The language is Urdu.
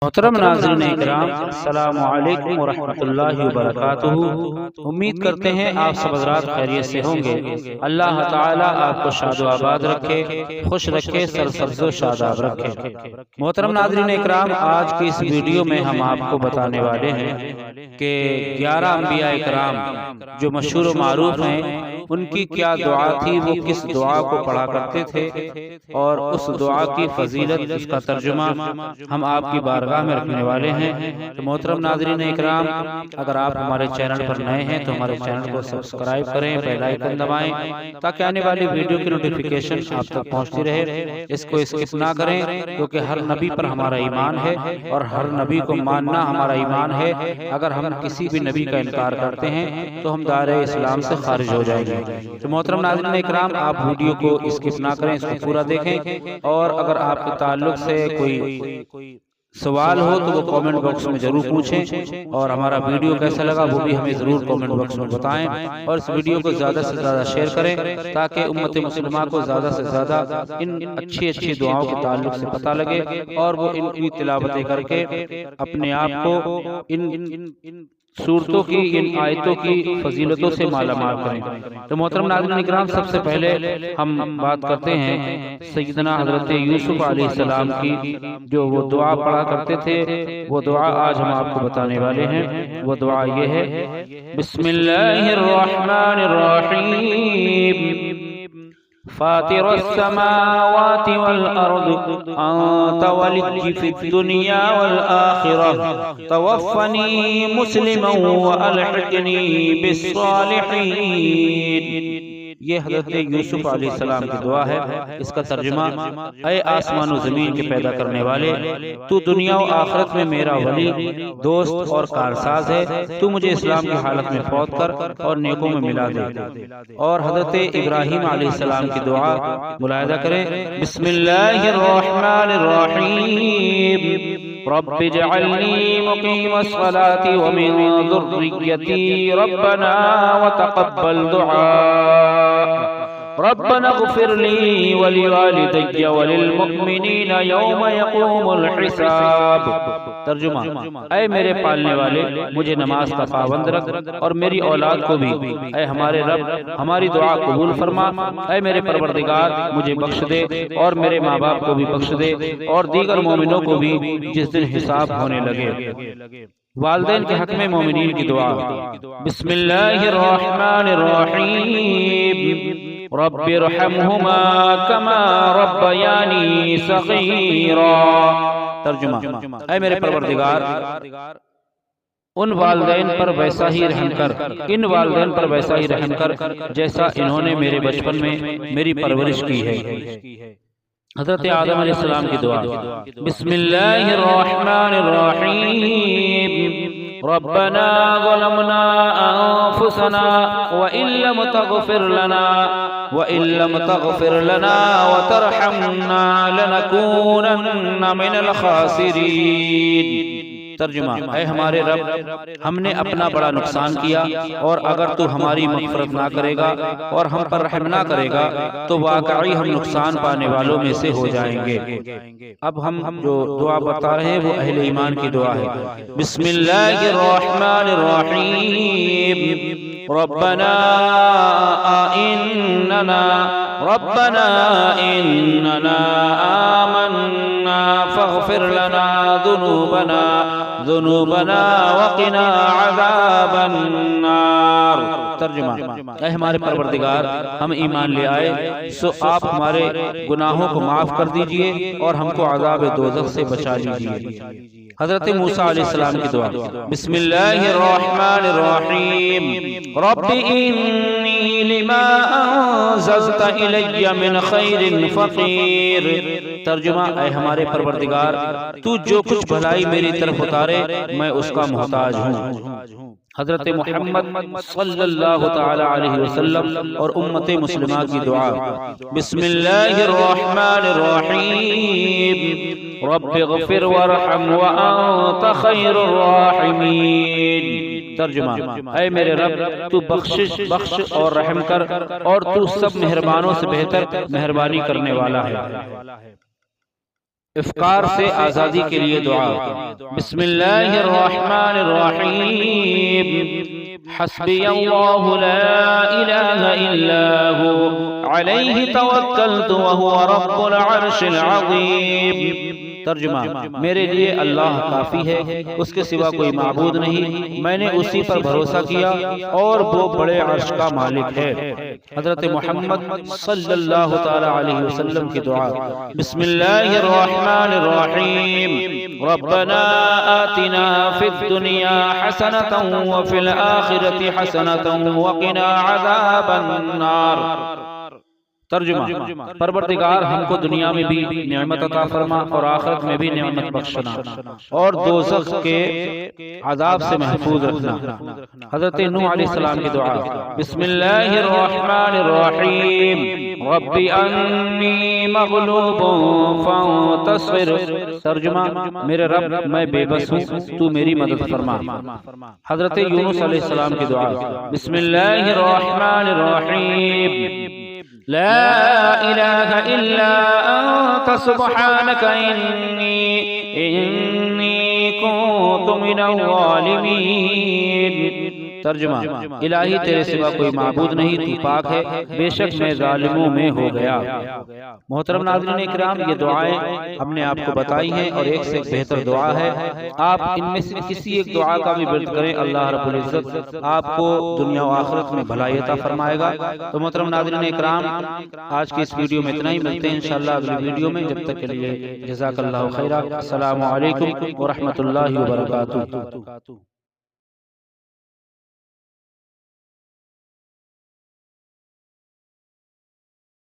محترم ناظرین اکرام، السلام علیکم ورحمۃ اللہ وبرکاتہ۔ امید کرتے ہیں آپ سب حضرات خیریت سے ہوں گے۔ اللہ تعالیٰ آپ کو شاد و آباد رکھے، خوش رکھے، سرسبز و شاداب رکھے۔ محترم ناظرین اکرام، آج کی اس ویڈیو میں ہم آپ کو بتانے والے ہیں کہ 11 انبیاء اکرام جو مشہور و معروف ہیں، ان کی کیا دعا تھی، وہ کس دعا کو پڑھا کرتے تھے، اور اس دعا کی فضیلت، اس کا ترجمہ ہم آپ کی بارگاہ میں رکھنے والے ہیں۔ تو محترم ناظرین اکرام، اگر آپ ہمارے چینل پر نئے ہیں تو ہمارے چینل کو سبسکرائب کریں، بیل آئیکن دبائیں تاکہ آنے والی ویڈیو کی نوٹیفیکیشن آپ تک پہنچتی رہے۔ اس کو اسکپ نہ کریں، کیونکہ ہر نبی پر ہمارا ایمان ہے اور ہر نبی کو ماننا ہمارا ایمان ہے۔ اگر ہم کسی بھی نبی کا انکار کرتے ہیں تو ہم دائرہ اسلام سے خارج ہو جائیں گے۔ تو محترم ناظرین اکرام، آپ ویڈیو کو اسکپ نہ کریں، اس کو پورا دیکھیں، اور اگر آپ کے تعلق سے کوئی سوال ہو تو وہ کامنٹ باکس میں ضرور پوچھیں، اور ہمارا ویڈیو کیسا لگا وہ بھی ہمیں ضرور کامنٹ باکس میں بتائیں، اور اس ویڈیو کو زیادہ سے زیادہ شیئر کریں تاکہ امت مسلمہ کو زیادہ سے زیادہ ان اچھی دعاؤں کے تعلق سے پتہ لگے، اور وہ ان کی تلاوتیں کر کے اپنے آپ کو ان صورتوں کی، ان آیتوں کی فضیلتوں سے مالا مال کریں۔ تو محترم ناظرین اکرام، سب سے پہلے ہم بات کرتے ہیں سیدنا حضرت یوسف علیہ السلام کی، جو وہ دعا پڑھا کرتے تھے۔ وہ دعا آج ہم آپ کو بتانے والے ہیں۔ وہ دعا یہ ہے: بسم اللہ الرحمن الرحیم، فاطر السماوات والأرض أنت ولي في الدنيا والآخرة توفني مسلما وألحقني بالصالحين۔ یہ حضرت یوسف علیہ السلام کی دعا ہے۔ اس کا ترجمہ: اے آسمان و زمین کے پیدا کرنے والے، تو دنیا و آخرت میں میرا ولی، دوست اور کارساز ہے۔ تو مجھے اسلام کی حالت میں فوت کر اور نیکوں میں ملا دے۔ اور حضرت ابراہیم علیہ السلام کی دعا ملاحظہ کریں: بسم اللہ الرحمن الرحیم، رب اجعلنی مقیم الصلاة ومن ذریتی ربنا وتقبل دعاء، ربنا اغفر لي ولوالدي وللمؤمنين يوم يقوم الحساب۔ ترجمہ: اے میرے پالنے والے، مجھے نماز کا پابند رکھ، اور میری اولاد کو بھی۔ اے ہمارے رب، ہماری دعا قبول فرما۔ اے میرے پروردگار، مجھے بخش دے، اور میرے ماں باپ کو بھی بخش دے، اور دیگر مومنوں کو بھی جس دن حساب ہونے لگے۔ والدین کے حق میں مومنین کی دعا: بسم اللہ الرحمن الرحیم، رب ارحمہما کما ربیانی صغیرا۔ ترجمہ: اے میرے پروردگار، ان والدین پر ویسا ہی رحم کر جیسا انہوں نے میرے بچپن میں میری پرورش کی ہے۔ حضرت آدم علیہ السلام کی دعا: بسم اللہ الرحمن الرحیم، ربنا ظلمنا انفسنا وإن لم تغفر لنا وترحمنا لنكونن من الخاسرین۔ ترجمہ: اے ہمارے رب، ہم نے اپنا بڑا نقصان کیا، اور اگر تو ہماری مغفرت نہ کرے گا اور ہم پر رحم نہ کرے گا تو واقعی ہم نقصان پانے والوں میں سے ہو جائیں گے۔ اب ہم جو دعا بتا رہے ہیں وہ اہل ایمان کی دعا ہے۔ بسم اللہ الرحمن الرحیم، ربنا اننا آمنا فاغفر لنا ذنوبنا وقنا عذاب النار۔ ترجمہ: اے ہمارے پروردگار، ہم ایمان لے آئے، سو آپ ہمارے گناہوں کو معاف کر دیجئے اور ہم کو عذاب دوزخ سے بچا لیجئے۔ حضرت موسیٰ علیہ السلام کی دعا: بسم اللہ الرحمن الرحیم، رب انی لما انزلت الی من خیر فقیر۔ ترجمہ: اے ہمارے پروردگار، تو جو کچھ بھلائی میری طرف اتارے میں اس کا محتاج ہوں۔ حضرت محمد صلی اللہ تعالی علیہ وسلم اور امت مسلمہ کی دعا: بسم اللہ الرحمن الرحیم، رب اغفر وارحم وانت خیر الراحمین۔ ترجمہ: اے میرے رب، تو بخش اور رحم کر، اور تو سب مہربانوں سے بہتر مہربانی کرنے والا ہے۔ افکار سے آزادی کے لیے دعا۔ بسم اللہ الرحمن الرحیم، حسبی اللہ لا الہ الا ہو علیہ توکلت وہو رب العرش العظیم۔ ترجمہ، میرے لیے اللہ کافی ہے، اس کے سوا کوئی معبود نہیں، میں نے اسی پر بھروسہ کیا اور وہ بڑے عرش کا مالک ہے۔ حضرت محمد صلی اللہ تعالی علیہ وسلم کی دعا۔ بسم اللہ الرحمن الرحیم، ربنا آتنا فی الدنیا حسنة وفی الآخرة حسنة وقنا عذاب النار۔ ترجمہ، پروردگار ہم کو دنیا میں بھی نعمت عطا فرما اور آخرت میں بھی نعمت بخشنا اور دوزخ کے عذاب سے محفوظ رکھنا۔ حضرت نوح علیہ السلام کی دعا۔ بسم اللہ الرحمن الرحیم، رب انی مغلوب فانتصر۔ ترجمہ، میرے رب میں بے بس ہوں، تو میری مدد فرما۔ حضرت یونس علیہ السلام کی دعا۔ بسم اللہ الرحمن الرحیم، لا الہ الا انت سبحانک انی کنت من الظالمین۔ ترجمہ، الہی تیرے سوا کوئی معبود نہیں، تو پاک ہے، بے شک میں ظالموں میں ہو گیا۔ محترم ناظرین اکرام، یہ دعائیں ہم نے آپ کو بتائی ہیں اور ایک سے ایک بہتر دعا ہے۔ آپ ان میں سے کسی ایک دعا کا بھی ورد کریں، اللہ رب العزت آپ کو دنیا و آخرت میں بھلائی عطا فرمائے گا۔ تو محترم ناظرین اکرام، آج کی اس ویڈیو میں اتنا ہی، ملتے ہیں انشاءاللہ اگلی ویڈیو میں، جب تک کے لیے جزاک اللہ خیرہ۔ السلام علیکم ورحمۃ اللہ وبرکاتہ۔